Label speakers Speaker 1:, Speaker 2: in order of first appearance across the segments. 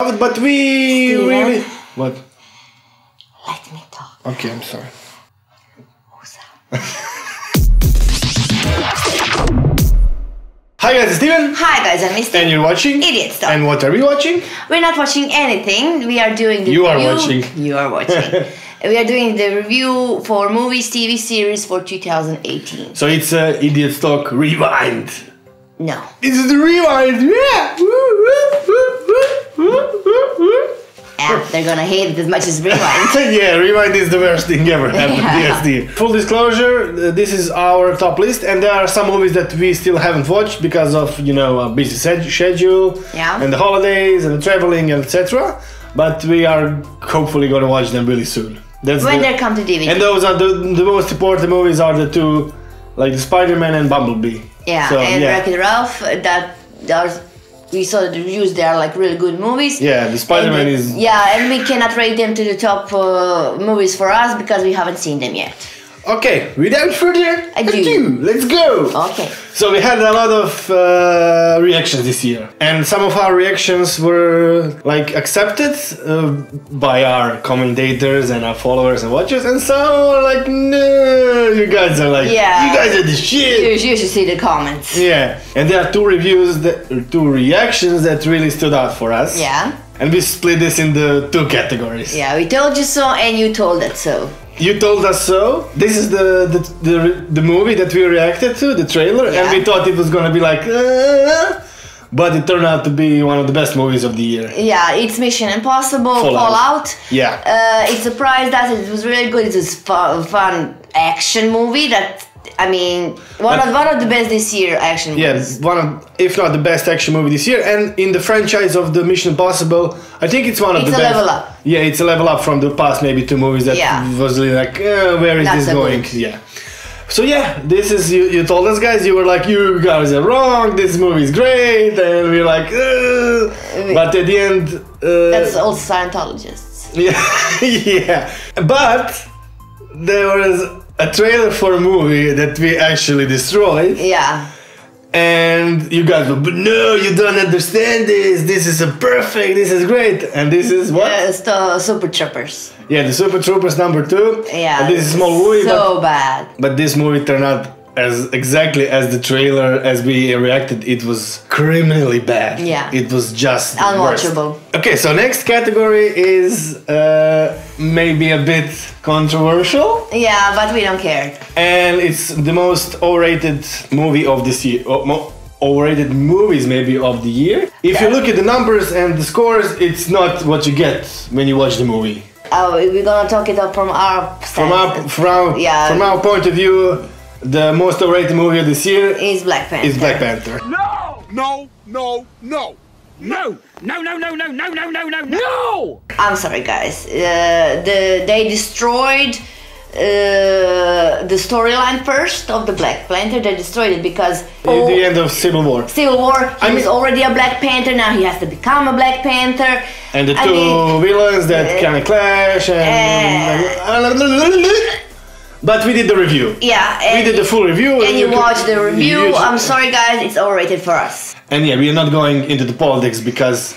Speaker 1: But we
Speaker 2: Steven,
Speaker 1: really... What?
Speaker 2: let me talk.
Speaker 1: Okay, I'm sorry. Hi guys, it's Steven.
Speaker 2: Hi guys, I'm Mistiy.
Speaker 1: And you're watching?
Speaker 2: Idiot Stuff.
Speaker 1: And what are we watching?
Speaker 2: We're not watching anything. We are doing the
Speaker 1: You
Speaker 2: review.
Speaker 1: are watching.
Speaker 2: You are watching. We are doing the review for movies, TV series for 2018.
Speaker 1: So it's Idiot Talk Rewind.
Speaker 2: No.
Speaker 1: It's the Rewind, yeah!
Speaker 2: Yeah, they're gonna hate it as much as Rewind.
Speaker 1: Yeah, Rewind is the worst thing ever happened.
Speaker 2: Yeah.
Speaker 1: DSD. Full disclosure, this is our top list, and there are some movies that we still haven't watched because of, you know, a busy schedule,
Speaker 2: Yeah.
Speaker 1: and the holidays and the traveling and etc. But we are hopefully gonna watch them really soon. That's
Speaker 2: When they come to DVD.
Speaker 1: and those are the most important movies are the two, like the Spider-Man and Bumblebee.
Speaker 2: Yeah,
Speaker 1: So,
Speaker 2: and
Speaker 1: yeah.
Speaker 2: Wreck-It Ralph, we saw the reviews, they are like really good movies.
Speaker 1: Yeah, the Spider-Man
Speaker 2: And,
Speaker 1: is...
Speaker 2: yeah, and we cannot rate them to the top movies for us because we haven't seen them yet.
Speaker 1: Okay, without further ado, let's go!
Speaker 2: Okay.
Speaker 1: So we had a lot of reactions this year, and some of our reactions were like accepted by our commentators and our followers and watchers, and some were like, no, you guys are like,
Speaker 2: Yeah.
Speaker 1: you guys are the shit.
Speaker 2: You should see the comments.
Speaker 1: Yeah, and there are two reactions that really stood out for us.
Speaker 2: Yeah.
Speaker 1: And we split this into two categories.
Speaker 2: Yeah, we told you so and you told us so.
Speaker 1: You told us so. This is the movie that we reacted to, the trailer,
Speaker 2: Yeah.
Speaker 1: and we thought it was gonna be like, but it turned out to be one of the best movies of the year.
Speaker 2: Yeah, it's Mission Impossible, Fallout.
Speaker 1: Yeah.
Speaker 2: It surprised us. It was really good. It's a fun action movie that, I mean, one of the best this year action movies.
Speaker 1: Yeah, one of, if not the best action movie this year, and in the franchise of the Mission Impossible, I think it's one of the best.
Speaker 2: It's a level up.
Speaker 1: Yeah, it's a level up from the past maybe two movies that was really like, where is this going?
Speaker 2: Good.
Speaker 1: Yeah. So yeah, this is, you told us guys, you were like, you guys are wrong, this movie is great, and we're like, but at the end...
Speaker 2: That's all Scientologists.
Speaker 1: Yeah, yeah. But there was a trailer for a movie that we actually destroyed.
Speaker 2: Yeah.
Speaker 1: And you guys were, but no, you don't understand this. This is perfect. This is great. And this is what?
Speaker 2: It's the Super Troopers.
Speaker 1: Yeah, the Super Troopers #2.
Speaker 2: Yeah.
Speaker 1: And this is a small movie.
Speaker 2: So bad.
Speaker 1: But this movie turned out as exactly as the trailer, as we reacted. It was criminally bad.
Speaker 2: Yeah.
Speaker 1: It was just
Speaker 2: unwatchable.
Speaker 1: Worst. Okay, so next category is maybe a bit controversial.
Speaker 2: Yeah, but we don't care.
Speaker 1: And it's the most overrated movie of this year. Overrated movies maybe of the year. If you look at the numbers and the scores, it's not what you get when you watch the movie.
Speaker 2: We're gonna talk it up from our stance.
Speaker 1: From our point of view, the most overrated movie of this year
Speaker 2: is Black Panther.
Speaker 1: Is Black Panther.
Speaker 3: No! No! No! No! No! No! No! No! No! No! No! No! No! No!
Speaker 2: I'm sorry, guys. They destroyed the storyline first of the Black Panther. They destroyed it because
Speaker 1: at the end of Civil War.
Speaker 2: Civil War. He was already a Black Panther. Now he has to become a Black Panther.
Speaker 1: And the two villains that kind of clash. But we did the review.
Speaker 2: Yeah.
Speaker 1: We did the full review.
Speaker 2: And you watched the review. I'm sorry, guys. It's overrated for us.
Speaker 1: And yeah, we are not going into the politics because...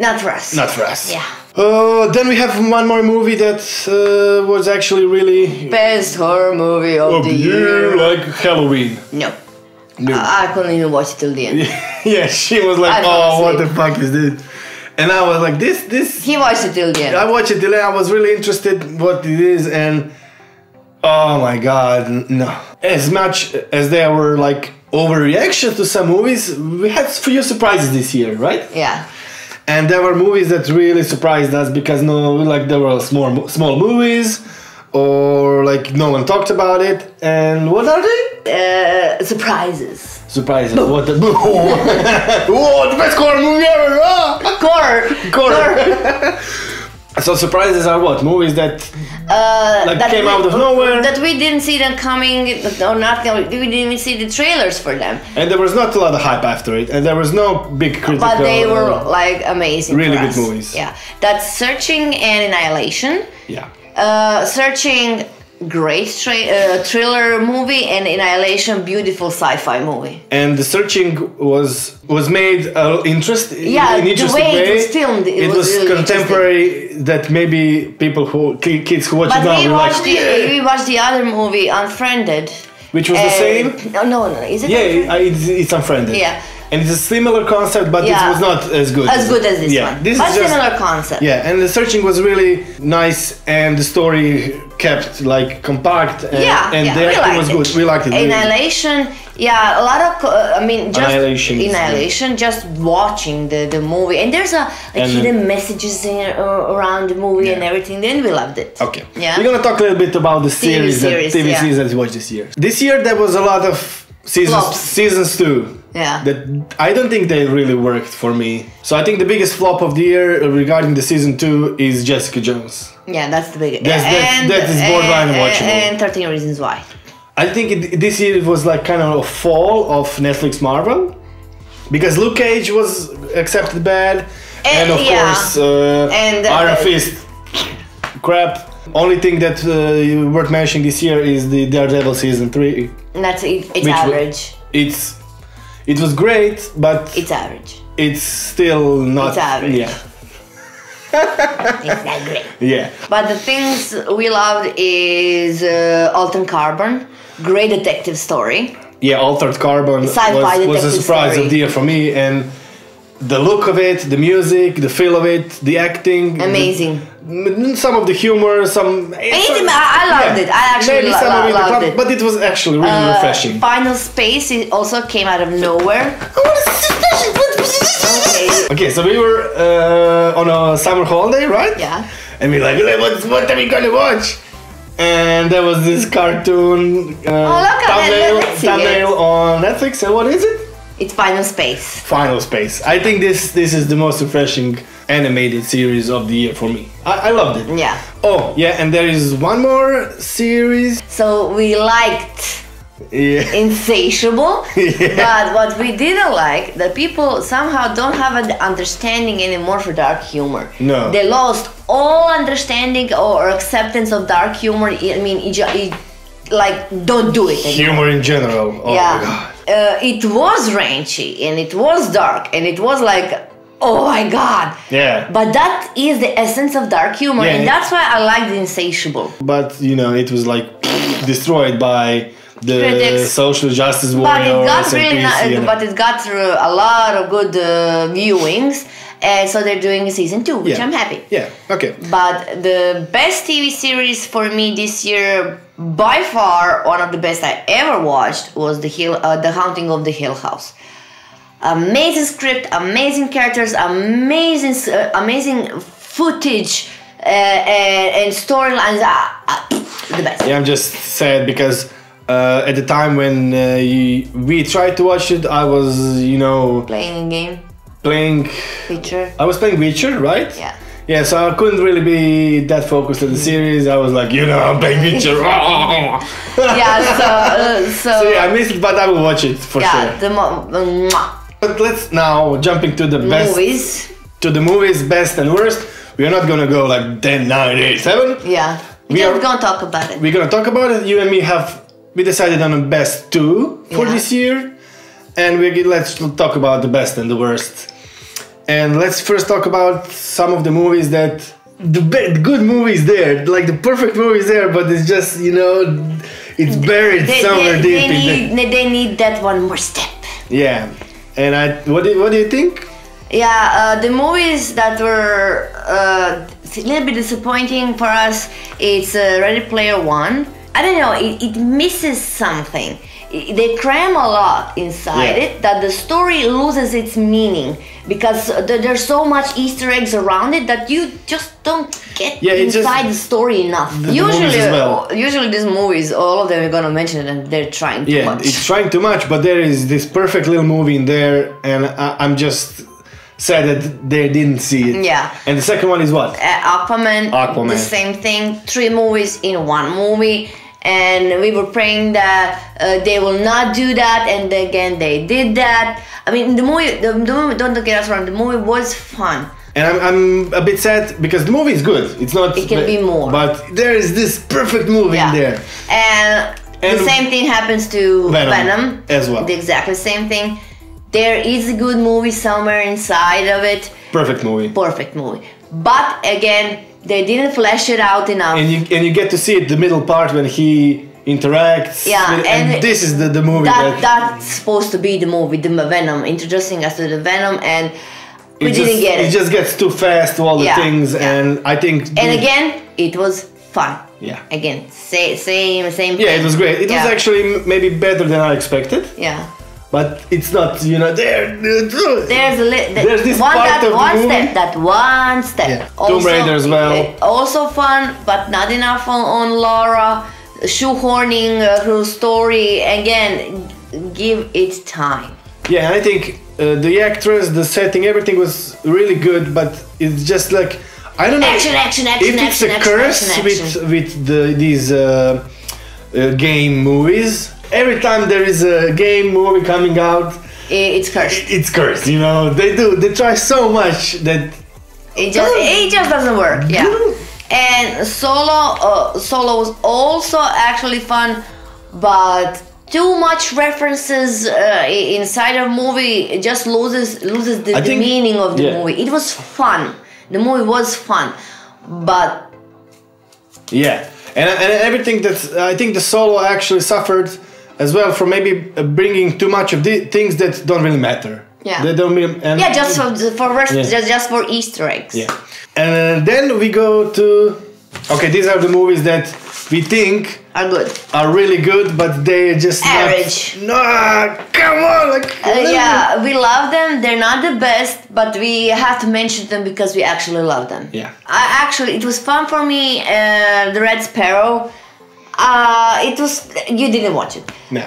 Speaker 2: Not for us.
Speaker 1: Not for us.
Speaker 2: Yeah.
Speaker 1: Then we have one more movie that was actually really...
Speaker 2: Best horror movie of the year.
Speaker 1: Like Halloween.
Speaker 2: No. I couldn't even watch it till the end.
Speaker 1: Yeah, she was like, oh, what the fuck is this? And I was like, this...
Speaker 2: He watched it till the end.
Speaker 1: I watched it till the end. I was really interested what it is, and... Oh my god, no. As much as there were like overreactions to some movies, we had a few surprises this year, right?
Speaker 2: Yeah.
Speaker 1: And there were movies that really surprised us because there were small movies, or like no one talked about it. And what are they?
Speaker 2: Surprises.
Speaker 1: Surprises. What the? Whoa, the best horror movie ever! Horror. So surprises are what? Movies that came out of nowhere?
Speaker 2: That we didn't see them coming, or not, we didn't even see the trailers for them.
Speaker 1: And there was not a lot of hype after it, and there was no big critical...
Speaker 2: But they were like amazing.
Speaker 1: Really
Speaker 2: for
Speaker 1: good
Speaker 2: us.
Speaker 1: movies.
Speaker 2: Yeah. That's Searching and Annihilation.
Speaker 1: Yeah.
Speaker 2: Searching great thriller movie, and Annihilation, beautiful sci-fi movie.
Speaker 1: And The Searching was made interest in
Speaker 2: The
Speaker 1: interesting
Speaker 2: way
Speaker 1: way.
Speaker 2: it was filmed, it was really
Speaker 1: contemporary. That maybe kids who watch it now will like.
Speaker 2: We watched the other movie, Unfriended.
Speaker 1: Which was the same?
Speaker 2: No, is it?
Speaker 1: Yeah, it's Unfriended.
Speaker 2: Yeah.
Speaker 1: And it's a similar concept, but it was not as good.
Speaker 2: As good as this one.
Speaker 1: This
Speaker 2: but
Speaker 1: is just,
Speaker 2: similar concept.
Speaker 1: Yeah, and The Searching was really nice, and the story kept like compact, and, the acting was good. We liked it.
Speaker 2: Annihilation, a lot of, just
Speaker 1: Annihilation,
Speaker 2: just watching the movie, and there's hidden messages around the movie and everything. Then we loved it.
Speaker 1: Okay.
Speaker 2: Yeah.
Speaker 1: We're gonna talk a little bit about the TV series that we watched this year. This year there was a lot of seasons too.
Speaker 2: Yeah.
Speaker 1: That I don't think they really worked for me. So I think the biggest flop of the year regarding the season 2 is Jessica Jones.
Speaker 2: Yeah, that's the biggest.
Speaker 1: That is borderline watchable.
Speaker 2: And 13 Reasons Why.
Speaker 1: I think this year it was like kind of a fall of Netflix Marvel. Because Luke Cage was accepted bad. And of course, Iron Fist. Crap. Only thing that worth mentioning this year is the Daredevil season 3.
Speaker 2: That's it. It's average.
Speaker 1: It was great, but
Speaker 2: it's average.
Speaker 1: It's still not.
Speaker 2: It's average.
Speaker 1: Yeah.
Speaker 2: It's not great.
Speaker 1: Yeah.
Speaker 2: But the things we loved is Altered Carbon, great detective story.
Speaker 1: Yeah, Altered Carbon was a surprise of the year for me, and the look of it, the music, the feel of it, the acting,
Speaker 2: amazing.
Speaker 1: Some of the humor,
Speaker 2: I loved it. I actually loved it.
Speaker 1: But it was actually really refreshing.
Speaker 2: Final Space, it also came out of nowhere.
Speaker 1: Okay, so we were on a summer holiday, right?
Speaker 2: Yeah.
Speaker 1: And we're like, what are we gonna watch? And there was this cartoon thumbnail on Netflix, and what is it?
Speaker 2: It's Final Space.
Speaker 1: Final Space. I think this is the most refreshing animated series of the year for me. I loved it.
Speaker 2: Yeah.
Speaker 1: Oh, yeah, and there is one more series.
Speaker 2: So we liked Insatiable, but what we didn't like, that people somehow don't have an understanding anymore for dark humor.
Speaker 1: No.
Speaker 2: They lost all understanding or acceptance of dark humor. I mean, don't do it anymore.
Speaker 1: Humor in general. Oh my God.
Speaker 2: It was raunchy, and it was dark, and it was like, oh my God.
Speaker 1: Yeah.
Speaker 2: But that is the essence of dark humor, and that's why I like The Insatiable.
Speaker 1: But, it was like destroyed by the
Speaker 2: critics.
Speaker 1: social justice warrior.
Speaker 2: But it got through a lot of good viewings, and so they're doing season 2, which I'm happy.
Speaker 1: Yeah, okay.
Speaker 2: But the best TV series for me this year, by far one of the best I ever watched, was The Haunting of the Hill House. Amazing script, amazing characters, amazing footage, and storylines. The best.
Speaker 1: Yeah, I'm just sad because at the time when we tried to watch it, I was,
Speaker 2: playing a game.
Speaker 1: Playing
Speaker 2: Witcher.
Speaker 1: I was playing Witcher, right?
Speaker 2: Yeah.
Speaker 1: Yeah, so I couldn't really be that focused on the series. I was like, I'm playing Witcher. So yeah, I missed it, but I will watch it for sure. But let's now jump into the best
Speaker 2: movies.
Speaker 1: To the movies, best and worst. We are not gonna go like 10, 9, 8, 7.
Speaker 2: Yeah. We're gonna talk about it.
Speaker 1: We're gonna talk about it. You and me we decided on the best 2 for this year. And let's talk about the best and the worst. And let's first talk about some of the movies that the good movies there, like the perfect movies there, but it's just it's buried somewhere deep.
Speaker 2: They need that one more step.
Speaker 1: Yeah, and what do you think?
Speaker 2: Yeah, the movies that were a little bit disappointing for us, it's Ready Player One. I don't know, it misses something. They cram a lot inside it that the story loses its meaning because there's so much Easter eggs around it that you just don't get inside the story enough. Usually these movies, all of them are gonna mention it, and they're trying too much.
Speaker 1: Yeah, it's trying too much, but there is this perfect little movie in there, and I'm just sad that they didn't see it.
Speaker 2: Yeah.
Speaker 1: And the second one is what?
Speaker 2: Aquaman. The same thing. 3 movies in 1 movie. And we were praying that they will not do that, and again they did that. I mean, the movie, don't get us wrong, the movie was fun.
Speaker 1: And I'm a bit sad because the movie is good. It's not.
Speaker 2: It can be more.
Speaker 1: But there is this perfect movie in there.
Speaker 2: And the same thing happens to Venom
Speaker 1: as well.
Speaker 2: The exactly same thing. There is a good movie somewhere inside of it.
Speaker 1: Perfect movie.
Speaker 2: Perfect movie. But again, they didn't flesh it out enough.
Speaker 1: And you get to see it, the middle part when he interacts.
Speaker 2: Yeah,
Speaker 1: and this is the movie
Speaker 2: that's supposed to be the movie, the Venom, introducing us to the Venom, and we didn't get it.
Speaker 1: It just gets too fast to all the things, and I think.
Speaker 2: And again, it was fun.
Speaker 1: Yeah.
Speaker 2: Again, same thing.
Speaker 1: Yeah, it was great. It was actually maybe better than I expected.
Speaker 2: Yeah.
Speaker 1: But it's not, there's this
Speaker 2: one
Speaker 1: part of the movie.
Speaker 2: That one step.
Speaker 1: Yeah.
Speaker 2: Also,
Speaker 1: Tomb Raider as well.
Speaker 2: Also fun, but not enough on Laura. Shoehorning her story. Again, give it time.
Speaker 1: Yeah, and I think the actress, the setting, everything was really good, but it's just like, I don't know.
Speaker 2: Action,
Speaker 1: if it's a curse with these game movies. Every time there is a game movie coming out,
Speaker 2: it's cursed.
Speaker 1: It's cursed, They try so much that
Speaker 2: it just doesn't work. Yeah. And Solo was also actually fun, but too much references inside a movie just loses the meaning of the movie. It was fun. The movie was fun, but
Speaker 1: and everything that I think the Solo actually suffered as well from maybe bringing too much of the things that don't really matter.
Speaker 2: Yeah.
Speaker 1: They don't really,
Speaker 2: just for Easter eggs.
Speaker 1: Yeah. And then we go to these are the movies that we think are really good, but they're just
Speaker 2: average.
Speaker 1: Come on,
Speaker 2: we love them. They're not the best, but we have to mention them because we actually love them.
Speaker 1: Yeah.
Speaker 2: It was fun for me. The Red Sparrow. You didn't watch it.
Speaker 1: No.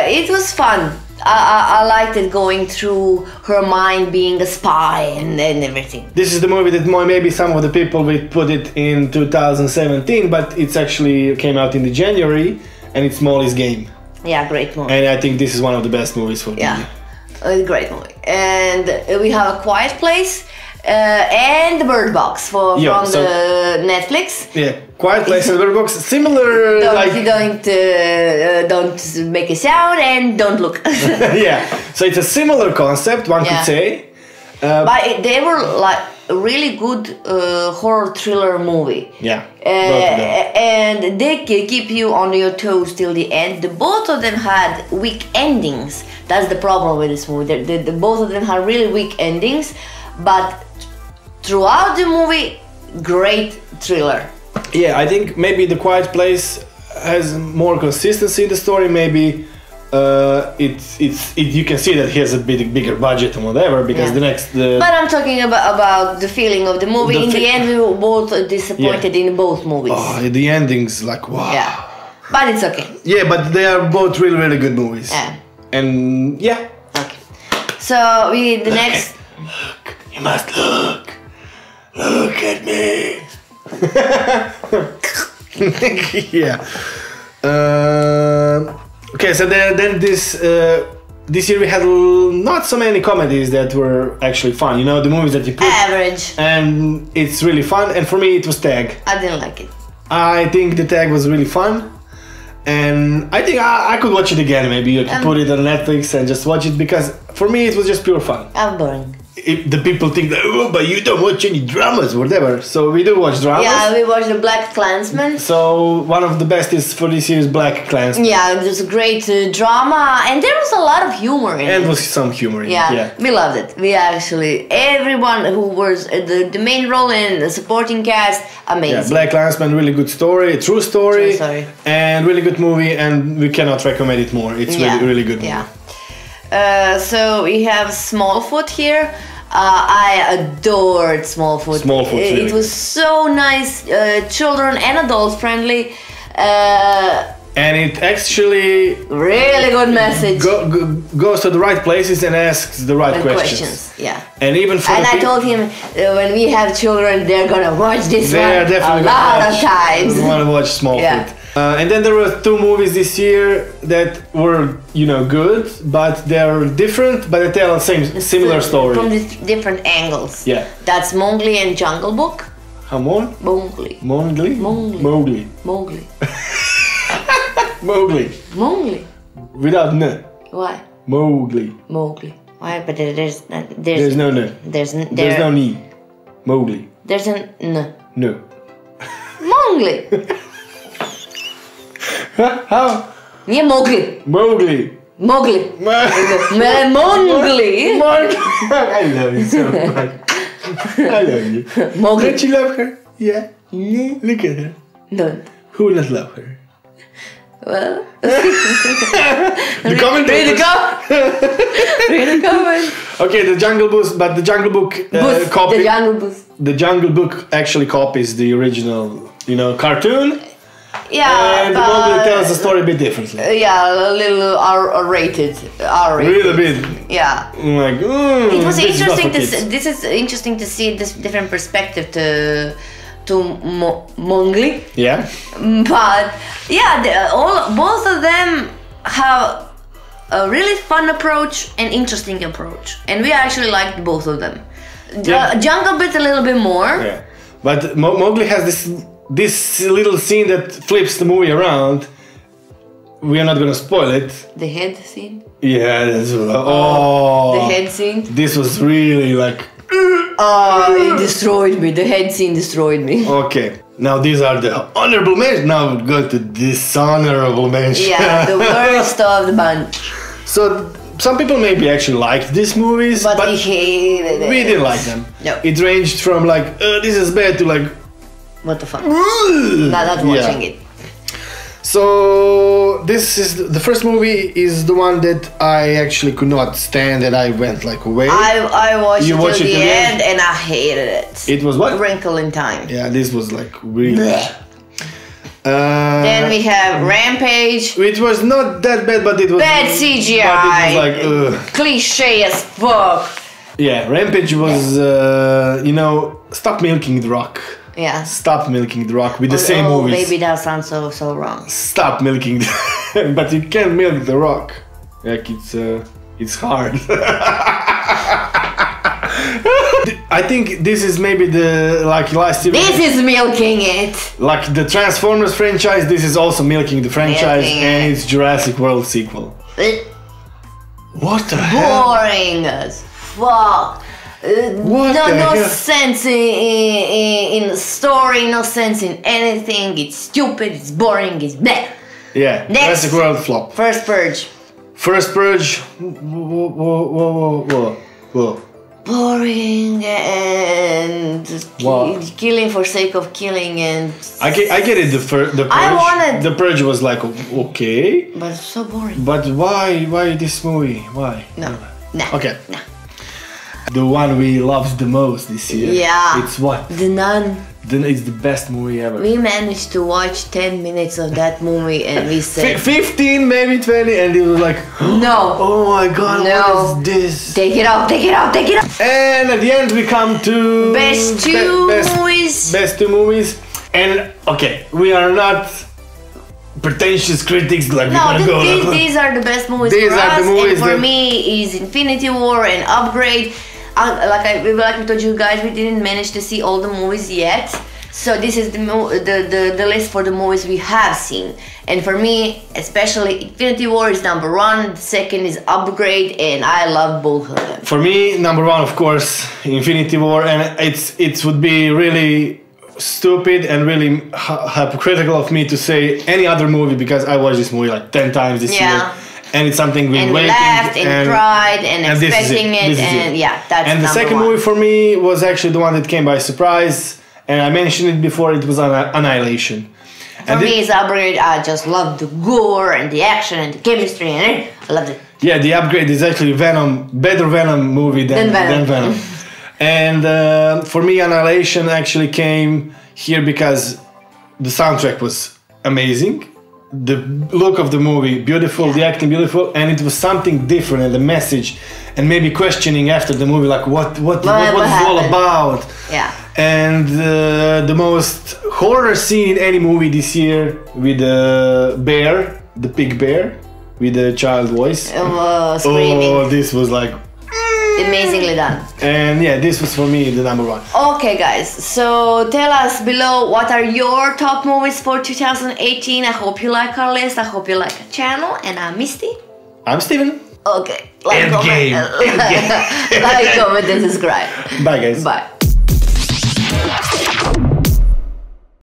Speaker 2: It was fun. I liked it, going through her mind, being a spy and everything.
Speaker 1: This is the movie that maybe some of the people will put it in 2017, but it's actually came out in the January, and it's Molly's Game.
Speaker 2: Yeah, great movie.
Speaker 1: And I think this is one of the best movies for me.
Speaker 2: Yeah, a great movie. And we have A Quiet Place. And the Bird Box from the Netflix.
Speaker 1: Yeah, Quiet Place and Bird Box, similar.
Speaker 2: Don't make a sound and don't look.
Speaker 1: Yeah, so it's a similar concept, one could say.
Speaker 2: But they were like a really good horror thriller movie.
Speaker 1: Yeah,
Speaker 2: and they keep you on your toes till the end. Both of them had weak endings. That's the problem with this movie. Both of them had really weak endings, but throughout the movie, great thriller.
Speaker 1: Yeah, I think maybe The Quiet Place has more consistency in the story. Maybe you can see that he has a bigger budget and whatever, because
Speaker 2: But I'm talking about the feeling of the movie. In the end, we were both disappointed in both movies.
Speaker 1: Oh, the ending's like wow.
Speaker 2: Yeah, but it's okay.
Speaker 1: Yeah, but they are both really, really good movies.
Speaker 2: Yeah.
Speaker 1: And yeah.
Speaker 2: Okay. So next.
Speaker 1: Look, you must look. Look at me. Yeah. Okay, so then this year we had not so many comedies that were actually fun. The movies that you put
Speaker 2: average,
Speaker 1: and it's really fun. And for me, it was Tag.
Speaker 2: I didn't like it.
Speaker 1: I think the Tag was really fun, and I think I could watch it again. Maybe you could put it on Netflix and just watch it, because for me it was just pure fun.
Speaker 2: I'm boring.
Speaker 1: The people think that, but you don't watch any dramas or whatever. So we do watch dramas.
Speaker 2: Yeah, we watched the Black Klansman.
Speaker 1: So one of the best is for this year is Black Klansman.
Speaker 2: Yeah, it was a great drama, and there was a lot of humor in it.
Speaker 1: And was some humor in it. Yeah,
Speaker 2: we loved it. We actually, everyone who was the main role in the supporting cast, amazing.
Speaker 1: Yeah, Black Klansman, really good story, true story, and really good movie, and we cannot recommend it more. It's really good movie.
Speaker 2: Yeah. So we have Smallfoot here. I adored Smallfoot. It was so nice, children and adults friendly.
Speaker 1: And it actually
Speaker 2: really good message.
Speaker 1: Goes to the right places and asks the right questions.
Speaker 2: Yeah.
Speaker 1: And even for
Speaker 2: I told him when we have children, they're gonna watch this one a lot of times.
Speaker 1: They want to watch Smallfoot.
Speaker 2: Yeah.
Speaker 1: And then there were 2 movies this year that were, good, but they're different, but they tell the similar story.
Speaker 2: From different angles.
Speaker 1: Yeah.
Speaker 2: That's Mowgli and Jungle Book.
Speaker 1: Hamon?
Speaker 2: Mowgli.
Speaker 1: Mowgli?
Speaker 2: Mowgli.
Speaker 1: Mowgli.
Speaker 2: Mowgli.
Speaker 1: Mowgli.
Speaker 2: Mowgli.
Speaker 1: Without n.
Speaker 2: Why?
Speaker 1: Mowgli.
Speaker 2: Mowgli. Why? But there's
Speaker 1: no n. There's no ni. Mowgli.
Speaker 2: There's an n.
Speaker 1: No.
Speaker 2: Mowgli.
Speaker 1: How?
Speaker 2: Yeah, Mowgli.
Speaker 1: Mowgli.
Speaker 2: Mowgli. Mowgli.
Speaker 1: I love you so much. I love you.
Speaker 2: Mowgli.
Speaker 1: Don't you love her? Yeah. Look at her.
Speaker 2: Don't.
Speaker 1: Who will not love her?
Speaker 2: Well.
Speaker 1: The commentators.
Speaker 2: Read the comment.
Speaker 1: Okay, the Jungle Book, but the Jungle Book copy.
Speaker 2: The Jungle Book.
Speaker 1: The Jungle Book actually copies the original, cartoon.
Speaker 2: Yeah,
Speaker 1: and
Speaker 2: but
Speaker 1: Mowgli tells the story a bit differently.
Speaker 2: Yeah, a little R-rated.
Speaker 1: Really bit.
Speaker 2: Yeah.
Speaker 1: Like,
Speaker 2: It was
Speaker 1: this
Speaker 2: interesting
Speaker 1: is not for kids.
Speaker 2: this is interesting to see this different perspective to Mowgli.
Speaker 1: Yeah.
Speaker 2: But yeah, both of them have a really fun approach and interesting approach, and we actually liked both of them.
Speaker 1: Yeah.
Speaker 2: Jungle Bit a little bit more.
Speaker 1: Yeah. But Mowgli has this little scene that flips the movie around. We are not gonna spoil it.
Speaker 2: The head scene.
Speaker 1: Yeah, that's
Speaker 2: The head scene.
Speaker 1: This was really like.
Speaker 2: It destroyed me. The head scene destroyed me.
Speaker 1: Okay, now these are the honorable mentions. Now we go to dishonorable mentions.
Speaker 2: Yeah, the worst of the bunch.
Speaker 1: So some people maybe actually liked these movies,
Speaker 2: But we hated it.
Speaker 1: we didn't like them.
Speaker 2: No.
Speaker 1: It ranged from like this is bad to like
Speaker 2: What the fuck? Not watching it.
Speaker 1: So this is the first movie is the one that I actually could not stand, and I went like away.
Speaker 2: I watched
Speaker 1: You
Speaker 2: it
Speaker 1: watched
Speaker 2: till
Speaker 1: it
Speaker 2: the
Speaker 1: till the
Speaker 2: end and I hated it.
Speaker 1: It was what?
Speaker 2: Wrinkle in Time.
Speaker 1: Yeah, this was like really.
Speaker 2: Blech. Then we have Rampage.
Speaker 1: It was not that bad, but it was
Speaker 2: Bad CGI.
Speaker 1: But it was like,
Speaker 2: Cliche as fuck.
Speaker 1: yeah, Rampage was stop milking the Rock.
Speaker 2: Yeah.
Speaker 1: Stop milking the Rock with the same movies.
Speaker 2: Maybe that sounds so wrong.
Speaker 1: Stop milking, but you can't milk the Rock. Like it's hard. I think this is maybe the last year.
Speaker 2: This is milking it.
Speaker 1: Like the Transformers franchise, this is also milking the franchise,
Speaker 2: Milking
Speaker 1: and
Speaker 2: it.
Speaker 1: it's Jurassic World sequel. What the hell?
Speaker 2: Boring as fuck.
Speaker 1: What
Speaker 2: no
Speaker 1: the hell?
Speaker 2: sense in the story, no sense in anything. It's stupid, it's boring, it's bleh.
Speaker 1: Yeah,
Speaker 2: Next.
Speaker 1: Jurassic World flop.
Speaker 2: First Purge.
Speaker 1: First Purge. Whoa.
Speaker 2: Boring and
Speaker 1: Wow.
Speaker 2: killing for sake of killing and
Speaker 1: I get it. The Purge. The Purge was like okay,
Speaker 2: but it's so boring.
Speaker 1: but why this movie? Why?
Speaker 2: No. Nah.
Speaker 1: Okay.
Speaker 2: Nah.
Speaker 1: The one we loved the most this year.
Speaker 2: Yeah.
Speaker 1: It's what?
Speaker 2: The Nun.
Speaker 1: It's the best movie ever.
Speaker 2: We managed to watch 10 minutes of that movie and we said
Speaker 1: 15, maybe 20, and it was like,
Speaker 2: no.
Speaker 1: oh my god,
Speaker 2: No.
Speaker 1: what is this?
Speaker 2: Take it out.
Speaker 1: And at the end we come to
Speaker 2: Best two movies.
Speaker 1: Best 2 movies. And okay, we are not pretentious critics like
Speaker 2: No,
Speaker 1: we're gonna go.
Speaker 2: these are the best movies
Speaker 1: These
Speaker 2: for
Speaker 1: are
Speaker 2: us,
Speaker 1: the movies
Speaker 2: and for
Speaker 1: that-
Speaker 2: me is Infinity War and Upgrade. Like we told you guys, we didn't manage to see all the movies yet. So this is the list for the movies we have seen. And for me, especially Infinity War is number 1, the second is Upgrade, and I love both of them.
Speaker 1: For me, number 1, of course, Infinity War, and it would be really stupid and really hypocritical of me to say any other movie because I watched this movie like 10 times this year. And it's something we
Speaker 2: And
Speaker 1: waiting
Speaker 2: laughed and cried and
Speaker 1: this is
Speaker 2: expecting it,
Speaker 1: This is
Speaker 2: and yeah, that's
Speaker 1: And the
Speaker 2: number
Speaker 1: second
Speaker 2: 1.
Speaker 1: movie for me was actually the one that came by surprise, and I mentioned it before. It was Annihilation.
Speaker 2: For me, it's Upgrade. I just love the gore and the action and the chemistry, and I loved it.
Speaker 1: Yeah, the Upgrade is actually better Venom movie than Venom. And for me, Annihilation actually came here because the soundtrack was amazing. The look of the movie, beautiful, the acting beautiful, and it was something different, and the message, and maybe questioning after the movie, like what is it all about?
Speaker 2: Yeah.
Speaker 1: And the most horror scene in any movie this year with the bear, the pig bear, with the child voice.
Speaker 2: Screaming.
Speaker 1: Oh, this was like
Speaker 2: Amazingly done.
Speaker 1: And yeah, this was for me the number one.
Speaker 2: Okay, guys, so tell us below what are your top movies for 2018. I hope you like our list. I hope you like our channel. And I'm Misty.
Speaker 1: I'm Steven.
Speaker 2: Okay, like,
Speaker 1: Endgame.
Speaker 2: comment, like, comment, and subscribe.
Speaker 1: Bye, guys.
Speaker 2: Bye.